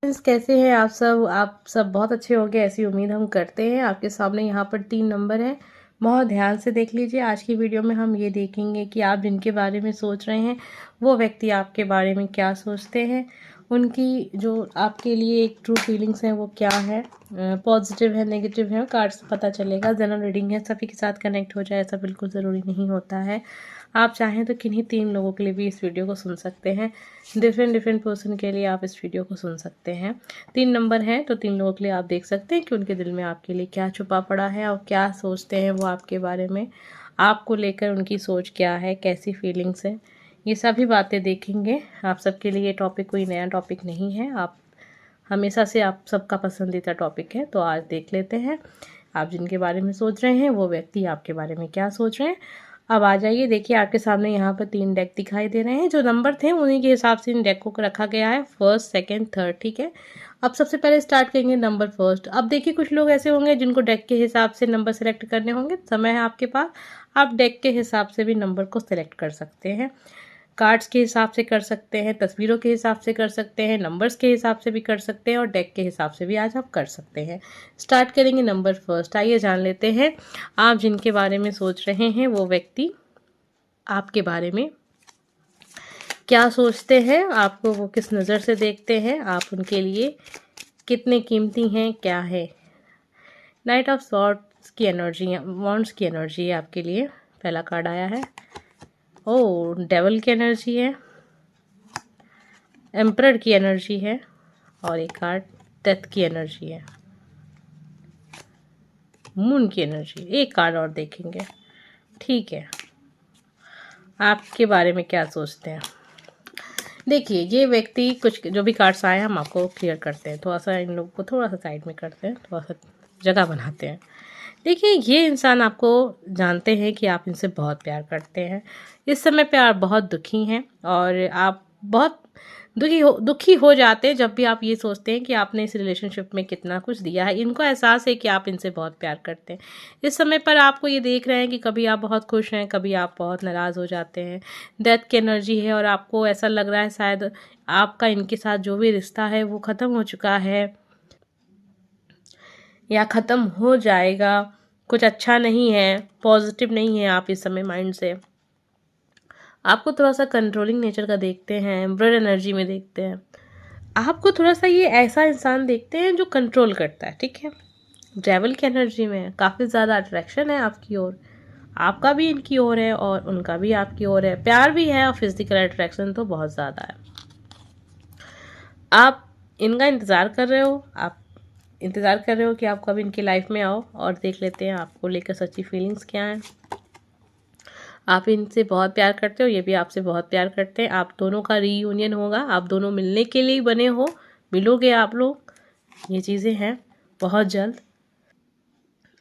Friends, कैसे हैं आप सब बहुत अच्छे होंगे ऐसी उम्मीद हम करते हैं। आपके सामने यहाँ पर 3 नंबर हैं। बहुत ध्यान से देख लीजिए। आज की वीडियो में हम ये देखेंगे कि आप जिनके बारे में सोच रहे हैं वो व्यक्ति आपके बारे में क्या सोचते हैं। उनकी जो आपके लिए एक ट्रू फीलिंग्स हैं वो क्या है, पॉजिटिव है, नेगेटिव है, कार्ड से पता चलेगा। जनरल रीडिंग है, सभी के साथ कनेक्ट हो जाए ऐसा बिल्कुल ज़रूरी नहीं होता है। आप चाहें तो किन्हीं 3 लोगों के लिए भी इस वीडियो को सुन सकते हैं। डिफरेंट पर्सन के लिए आप इस वीडियो को सुन सकते हैं। 3 नंबर हैं तो 3 लोगों के लिए आप देख सकते हैं कि उनके दिल में आपके लिए क्या छुपा पड़ा है और क्या सोचते हैं वो आपके बारे में। आपको लेकर उनकी सोच क्या है, कैसी फीलिंग्स है, ये सभी बातें देखेंगे। आप सबके लिए ये टॉपिक कोई नया टॉपिक नहीं है। आप हमेशा से आप सबका पसंदीदा टॉपिक है। तो आज देख लेते हैं आप जिनके बारे में सोच रहे हैं वो व्यक्ति आपके बारे में क्या सोच रहे हैं। अब आ जाइए, देखिए आपके सामने यहाँ पर 3 डेक दिखाई दे रहे हैं। जो नंबर थे उन्हीं के हिसाब से इन डेक को रखा गया है, फर्स्ट, सेकंड, थर्ड। ठीक है, अब सबसे पहले स्टार्ट करेंगे नंबर फर्स्ट। अब देखिए कुछ लोग ऐसे होंगे जिनको डेक के हिसाब से नंबर सेलेक्ट करने होंगे। समय है आपके पास, आप डेक के हिसाब से भी नंबर को सेलेक्ट कर सकते हैं। कार्ड्स के हिसाब से कर सकते हैं, तस्वीरों के हिसाब से कर सकते हैं, नंबर्स के हिसाब से भी कर सकते हैं और डेक के हिसाब से भी आज आप कर सकते हैं। स्टार्ट करेंगे नंबर फर्स्ट। आइए जान लेते हैं आप जिनके बारे में सोच रहे हैं वो व्यक्ति आपके बारे में क्या सोचते हैं, आपको वो किस नज़र से देखते हैं, आप उनके लिए कितने कीमती हैं, क्या है। नाइट ऑफ सॉर्ड्स की एनर्जी है, वॉन्ड्स की एनर्जी है आपके लिए। पहला कार्ड आया है। ओ, डेविल की एनर्जी है, एम्परर की एनर्जी है और एक कार्ड डेथ की एनर्जी है, मून की एनर्जी। एक कार्ड और देखेंगे। ठीक है, आपके बारे में क्या सोचते हैं। देखिए ये व्यक्ति, कुछ जो भी कार्ड्स आए हम आपको क्लियर करते हैं। थोड़ा सा इन लोगों को थोड़ा सा साइड में करते हैं, थोड़ा सा जगह बनाते हैं। देखिए ये इंसान आपको जानते हैं कि आप इनसे बहुत प्यार करते हैं। इस समय पे आप बहुत दुखी हैं और आप बहुत दुखी हो जाते हैं जब भी आप ये सोचते हैं कि आपने इस रिलेशनशिप में कितना कुछ दिया है। इनको एहसास है कि आप इनसे बहुत प्यार करते हैं। इस समय पर आपको ये देख रहे हैं कि कभी आप बहुत खुश हैं, कभी आप बहुत नाराज़ हो जाते हैं। डेथ की एनर्जी है और आपको ऐसा लग रहा है शायद आपका इनके साथ जो भी रिश्ता है वो ख़त्म हो चुका है या ख़त्म हो जाएगा। कुछ अच्छा नहीं है, पॉजिटिव नहीं है आप इस समय माइंड से। आपको थोड़ा सा कंट्रोलिंग नेचर का देखते हैं, ब्लड एनर्जी में देखते हैं। आपको थोड़ा सा ये ऐसा इंसान देखते हैं जो कंट्रोल करता है। ठीक है, डेविल की एनर्जी में काफ़ी ज़्यादा अट्रैक्शन है आपकी ओर। आपका भी इनकी ओर है और उनका भी आपकी ओर है। प्यार भी है और फिजिकल अट्रैक्शन तो बहुत ज़्यादा है। आप इनका इंतज़ार कर रहे हो, आप इंतज़ार कर रहे हो कि आप कब इनकी लाइफ में आओ और देख लेते हैं आपको लेकर सच्ची फीलिंग्स क्या हैं। आप इनसे बहुत प्यार करते हो, ये भी आपसे बहुत प्यार करते हैं। आप दोनों का रीयूनियन होगा, आप दोनों मिलने के लिए बने हो, मिलोगे आप लोग। ये चीज़ें हैं बहुत जल्द।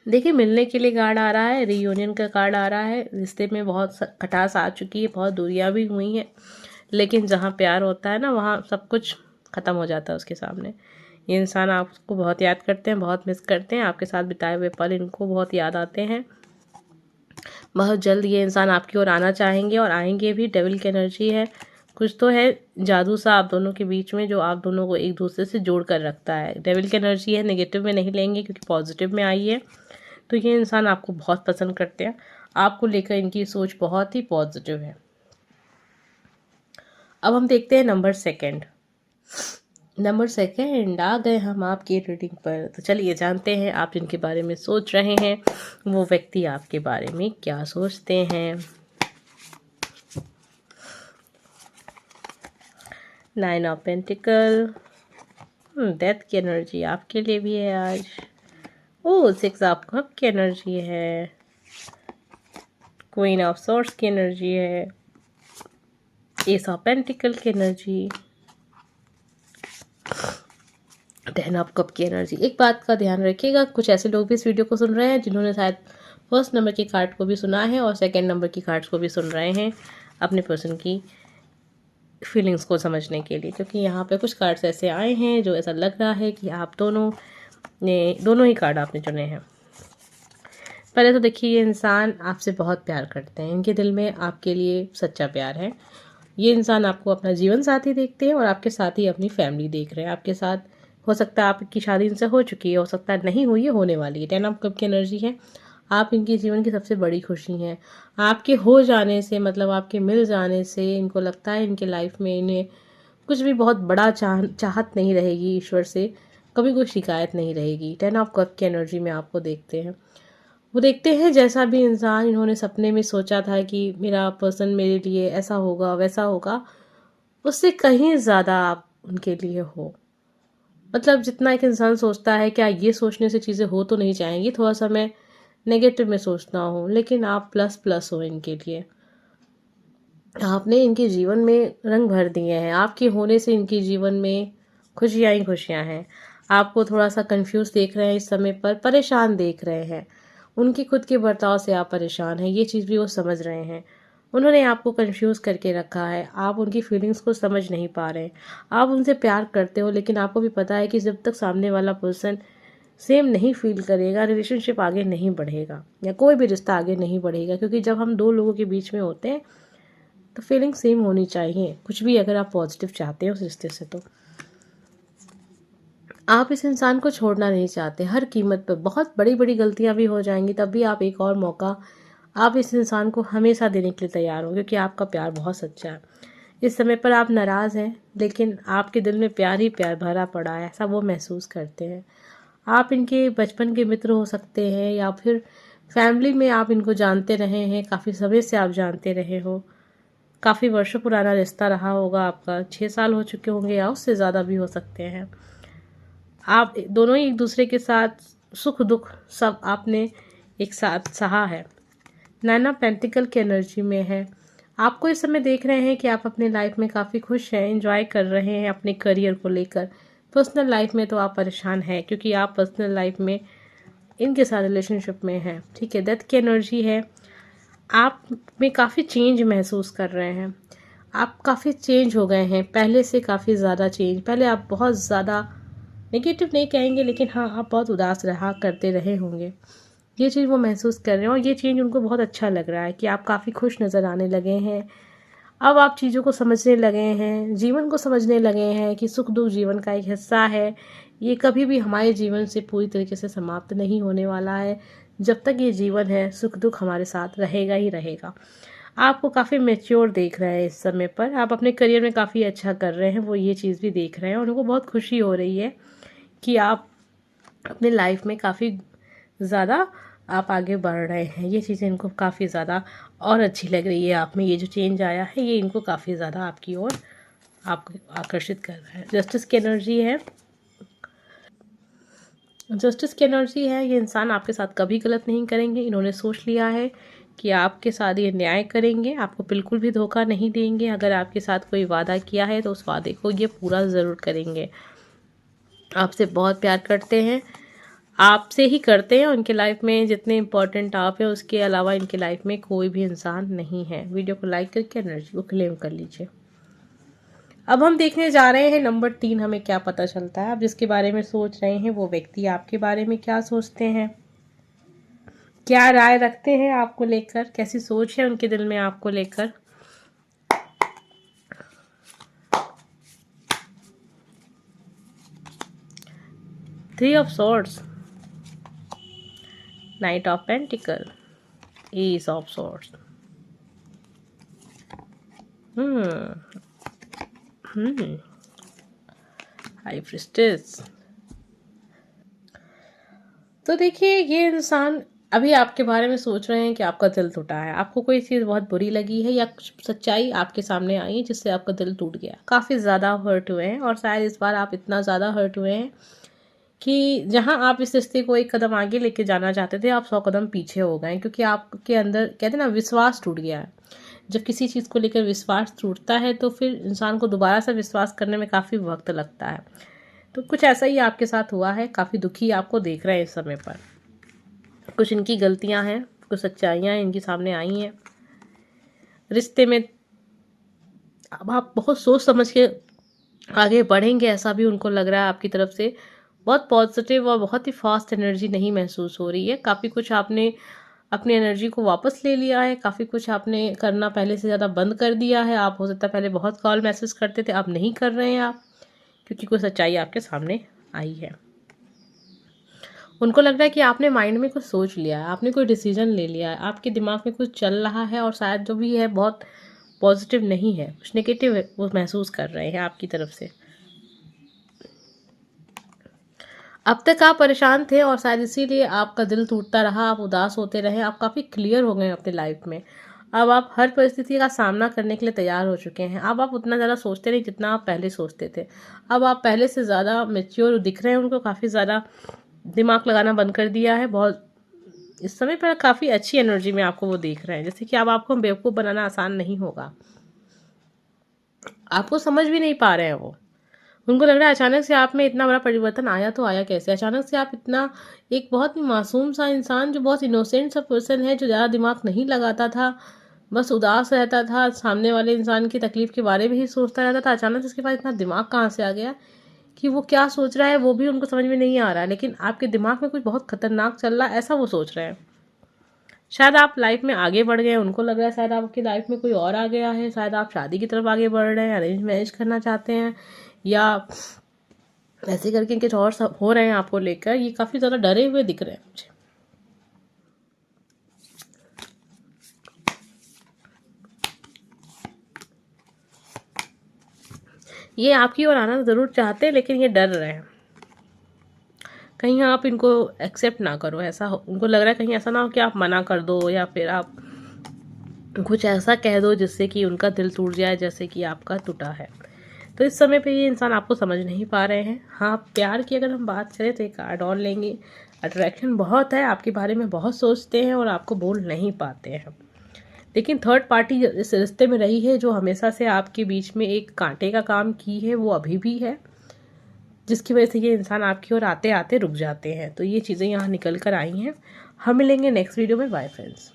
देखिए मिलने के लिए कार्ड आ रहा है, रीयूनियन का कार्ड आ रहा है। रिश्ते में बहुत खटास आ चुकी है, बहुत दूरियां भी हुई हैं, लेकिन जहाँ प्यार होता है ना वहाँ सब कुछ ख़त्म हो जाता है उसके सामने। ये इंसान आपको बहुत याद करते हैं, बहुत मिस करते हैं। आपके साथ बिताए हुए पल इनको बहुत याद आते हैं। बहुत जल्द ये इंसान आपकी ओर आना चाहेंगे और आएंगे भी। डेविल की एनर्जी है, कुछ तो है जादू सा आप दोनों के बीच में जो आप दोनों को एक दूसरे से जोड़ कर रखता है। डेविल की एनर्जी है, नेगेटिव में नहीं लेंगे क्योंकि पॉजिटिव में आई है। तो ये इंसान आपको बहुत पसंद करते हैं, आपको लेकर इनकी सोच बहुत ही पॉजिटिव है। अब हम देखते हैं नंबर सेकंड। नंबर सेकंड आ गए हम आपकी रीडिंग पर। तो चलिए जानते हैं आप जिनके बारे में सोच रहे हैं वो व्यक्ति आपके बारे में क्या सोचते हैं। 9 ऑफ पेंटिकल, डेथ की एनर्जी आपके लिए भी है आज। ओ, 6 ऑफ कप की एनर्जी है, क्वीन ऑफ सॉर्ड्स की एनर्जी है, एस ऑफ पेंटिकल की एनर्जी, 10 ऑफ कप की एनर्जी। एक बात का ध्यान रखिएगा, कुछ ऐसे लोग भी इस वीडियो को सुन रहे हैं जिन्होंने शायद फर्स्ट नंबर के कार्ड को भी सुना है और सेकंड नंबर की कार्ड्स को भी सुन रहे हैं अपने पर्सन की फीलिंग्स को समझने के लिए, क्योंकि यहाँ पे कुछ कार्ड्स ऐसे आए हैं जो ऐसा लग रहा है कि आप दोनों ही कार्ड आपने चुने हैं। पहले तो देखिए ये इंसान आपसे बहुत प्यार करते हैं, इनके दिल में आपके लिए सच्चा प्यार है ये इंसान आपको अपना जीवन साथी देखते हैं और आपके साथ ही अपनी फैमिली देख रहे हैं। आपके साथ हो सकता है आपकी शादी इनसे हो चुकी है, हो सकता है नहीं हुई है, होने वाली है। 10 ऑफ कप की एनर्जी है। आप इनके जीवन की सबसे बड़ी खुशी हैं। आपके हो जाने से मतलब आपके मिल जाने से इनको लगता है इनके लाइफ में इन्हें कुछ भी बहुत बड़ा चाहत नहीं रहेगी ईश्वर से, कभी कोई शिकायत नहीं रहेगी। 10 ऑफ कप की एनर्जी में आपको देखते हैं। वो देखते हैं जैसा भी इंसान इन्होंने सपने में सोचा था कि मेरा पर्सन मेरे लिए ऐसा होगा वैसा होगा, उससे कहीं ज़्यादा आप उनके लिए हो। मतलब जितना एक इंसान सोचता है क्या ये सोचने से चीज़ें हो तो नहीं जाएंगी, थोड़ा सा मैं नेगेटिव में सोचता हूँ, लेकिन आप प्लस प्लस हो इनके लिए। आपने इनके जीवन में रंग भर दिए हैं। आपके होने से इनके जीवन में खुशियाँ ही खुशियाँ हैं। आपको थोड़ा सा कंफ्यूज देख रहे हैं इस समय पर, परेशान देख रहे हैं। उनके खुद के बर्ताव से आप परेशान हैं, ये चीज़ भी वो समझ रहे हैं। उन्होंने आपको कंफ्यूज करके रखा है। आप उनकी फीलिंग्स को समझ नहीं पा रहे। आप उनसे प्यार करते हो, लेकिन आपको भी पता है कि जब तक सामने वाला पर्सन सेम नहीं फील करेगा, रिलेशनशिप आगे नहीं बढ़ेगा या कोई भी रिश्ता आगे नहीं बढ़ेगा। क्योंकि जब हम दो लोगों के बीच में होते हैं तो फीलिंग सेम होनी चाहिए, कुछ भी अगर आप पॉजिटिव चाहते हो उस रिश्ते से। तो आप इस इंसान को छोड़ना नहीं चाहते हर कीमत पर। बहुत बड़ी बड़ी गलतियां भी हो जाएंगी, तब भी आप एक और मौका आप इस इंसान को हमेशा देने के लिए तैयार हो, क्योंकि आपका प्यार बहुत सच्चा है। इस समय पर आप नाराज़ हैं, लेकिन आपके दिल में प्यार ही प्यार भरा पड़ा है, ऐसा वो महसूस करते हैं। आप इनके बचपन के मित्र हो सकते हैं या फिर फैमिली में आप इनको जानते रहे हैं, काफ़ी समय से आप जानते रहे हो। काफ़ी वर्षों पुराना रिश्ता रहा होगा आपका, 6 साल हो चुके होंगे या उससे ज़्यादा भी हो सकते हैं। आप दोनों ही एक दूसरे के साथ सुख दुख सब आपने एक साथ सहा है। 9 ऑफ पेंटिकल की एनर्जी में है। आपको इस समय देख रहे हैं कि आप अपने लाइफ में काफ़ी खुश हैं, एंजॉय कर रहे हैं अपने करियर को लेकर। पर्सनल लाइफ में तो आप परेशान हैं, क्योंकि आप पर्सनल लाइफ में इनके साथ रिलेशनशिप में हैं। ठीक है, डेथ की एनर्जी है। आप में काफ़ी चेंज महसूस कर रहे हैं। आप काफ़ी चेंज हो गए हैं, पहले से काफ़ी ज़्यादा चेंज। पहले आप बहुत ज़्यादा नेगेटिव नहीं कहेंगे, लेकिन हाँ आप बहुत उदास रहा करते रहे होंगे। ये चीज़ वो महसूस कर रहे हैं और ये चेंज उनको बहुत अच्छा लग रहा है कि आप काफ़ी खुश नज़र आने लगे हैं। अब आप चीज़ों को समझने लगे हैं, जीवन को समझने लगे हैं कि सुख दुख जीवन का एक हिस्सा है। ये कभी भी हमारे जीवन से पूरी तरीके से समाप्त नहीं होने वाला है। जब तक ये जीवन है सुख दुख हमारे साथ रहेगा ही रहेगा। आपको काफ़ी मैच्योर देख रहे हैं इस समय पर। आप अपने करियर में काफ़ी अच्छा कर रहे हैं, वो ये चीज़ भी देख रहे हैं और उनको बहुत खुशी हो रही है कि आप अपने लाइफ में काफ़ी ज़्यादा आप आगे बढ़ रहे हैं। ये चीज़ें इनको काफ़ी ज़्यादा और अच्छी लग रही है आप में। ये जो चेंज आया है ये इनको काफ़ी ज़्यादा आपकी ओर आपको आकर्षित कर रहा है। जस्टिस की एनर्जी है। जस्टिस की एनर्जी है। ये इंसान आपके साथ कभी गलत नहीं करेंगे। इन्होंने सोच लिया है कि आपके साथ ये न्याय करेंगे, आपको बिल्कुल भी धोखा नहीं देंगे। अगर आपके साथ कोई वादा किया है तो उस वादे को ये पूरा ज़रूर करेंगे। आपसे बहुत प्यार करते हैं, आपसे ही करते हैं। उनके लाइफ में जितने इम्पोर्टेंट आप हैं, उसके अलावा इनके लाइफ में कोई भी इंसान नहीं है। वीडियो को लाइक करके एनर्जी को क्लेम कर लीजिए। अब हम देखने जा रहे हैं नंबर 3, हमें क्या पता चलता है। आप जिसके बारे में सोच रहे हैं वो व्यक्ति आपके बारे में क्या सोचते हैं, क्या राय रखते हैं आपको लेकर, कैसी सोच है उनके दिल में आपको लेकर। Three of swords, night of pentacle, S of swords, high priestess. तो देखिए ये इंसान अभी आपके बारे में सोच रहे हैं कि आपका दिल टूटा है, आपको कोई चीज़ बहुत बुरी लगी है या कुछ सच्चाई आपके सामने आई है जिससे आपका दिल टूट गया। काफ़ी ज़्यादा हर्ट हुए हैं और शायद इस बार आप इतना ज़्यादा हर्ट हुए हैं कि जहां आप इस रिश्ते को एक कदम आगे लेके जाना चाहते थे, आप 100 कदम पीछे हो गए, क्योंकि आपके अंदर कहते हैं ना विश्वास टूट गया है। जब किसी चीज़ को लेकर विश्वास टूटता है तो फिर इंसान को दोबारा से विश्वास करने में काफ़ी वक्त लगता है। तो कुछ ऐसा ही आपके साथ हुआ है। काफ़ी दुखी आपको देख रहे हैं इस समय पर। कुछ इनकी गलतियां हैं, कुछ सच्चाइयां इनके सामने आई हैं रिश्ते में। अब आप बहुत सोच समझ के आगे बढ़ेंगे, ऐसा भी उनको लग रहा है आपकी तरफ से। बहुत पॉजिटिव और बहुत ही फास्ट एनर्जी नहीं महसूस हो रही है। काफ़ी कुछ आपने अपनी एनर्जी को वापस ले लिया है, काफ़ी कुछ आपने करना पहले से ज़्यादा बंद कर दिया है। आप हो सकता है पहले बहुत कॉल मैसेज करते थे, अब नहीं कर रहे हैं आप, क्योंकि कोई सच्चाई आपके सामने आई है। उनको लग रहा है कि आपने माइंड में कुछ सोच लिया है, आपने कोई डिसीजन ले लिया है, आपके दिमाग में कुछ चल रहा है और शायद जो भी है बहुत पॉजिटिव नहीं है, कुछ नेगेटिव है, वो महसूस कर रहे हैं आपकी तरफ से। अब तक आप परेशान थे और शायद इसीलिए आपका दिल टूटता रहा, आप उदास होते रहे। आप काफ़ी क्लियर हो गए अपने लाइफ में। अब आप हर परिस्थिति का सामना करने के लिए तैयार हो चुके हैं। अब आप उतना ज़्यादा सोचते नहीं जितना आप पहले सोचते थे। अब आप पहले से ज़्यादा मैच्योर दिख रहे हैं, उनको काफ़ी ज़्यादा दिमाग लगाना बंद कर दिया है। बहुत इस समय पर काफ़ी अच्छी एनर्जी में आपको वो देख रहे हैं, जैसे कि अब आपको बेवकूफ़ बनाना आसान नहीं होगा। आपको समझ भी नहीं पा रहे हैं वो। उनको लग रहा है अचानक से आप में इतना बड़ा परिवर्तन आया तो आया कैसे? अचानक से आप इतना एक बहुत ही मासूम सा इंसान, जो बहुत इनोसेंट सा पर्सन है, जो ज़्यादा दिमाग नहीं लगाता था, बस उदास रहता था, सामने वाले इंसान की तकलीफ़ के बारे में ही सोचता रहता था, अचानक से उसके पास इतना दिमाग कहाँ से आ गया कि वो क्या सोच रहा है वो भी उनको समझ में नहीं आ रहा है। लेकिन आपके दिमाग में कुछ बहुत खतरनाक चल रहा है, ऐसा वो सोच रहे हैं। शायद आप लाइफ में आगे बढ़ गए हैं, उनको लग रहा है शायद आपकी लाइफ में कोई और आ गया है, शायद आप शादी की तरफ आगे बढ़ रहे हैं, अरेंज मैरिज करना चाहते हैं, या ऐसे करके कुछ और सब हो रहे हैं आपको लेकर। ये काफ़ी ज़्यादा डरे हुए दिख रहे हैं मुझे। ये आपकी ओर आना ज़रूर चाहते हैं, लेकिन ये डर रहे हैं कहीं आप इनको एक्सेप्ट ना करो। ऐसा उनको लग रहा है कहीं ऐसा ना हो कि आप मना कर दो, या फिर आप कुछ ऐसा कह दो जिससे कि उनका दिल टूट जाए, जैसे कि आपका टूटा है। तो इस समय पे ये इंसान आपको समझ नहीं पा रहे हैं। हाँ, प्यार की अगर हम बात करें तो एक कार्ड और लेंगे। अट्रैक्शन बहुत है, आपके बारे में बहुत सोचते हैं और आपको बोल नहीं पाते हैं। लेकिन थर्ड पार्टी इस रिश्ते में रही है, जो हमेशा से आपके बीच में एक कांटे का काम की है, वो अभी भी है, जिसकी वजह से ये इंसान आपकी ओर आते आते रुक जाते हैं। तो ये चीज़ें यहाँ निकल कर आई हैं। हम मिलेंगे नेक्स्ट वीडियो में। Bye friends.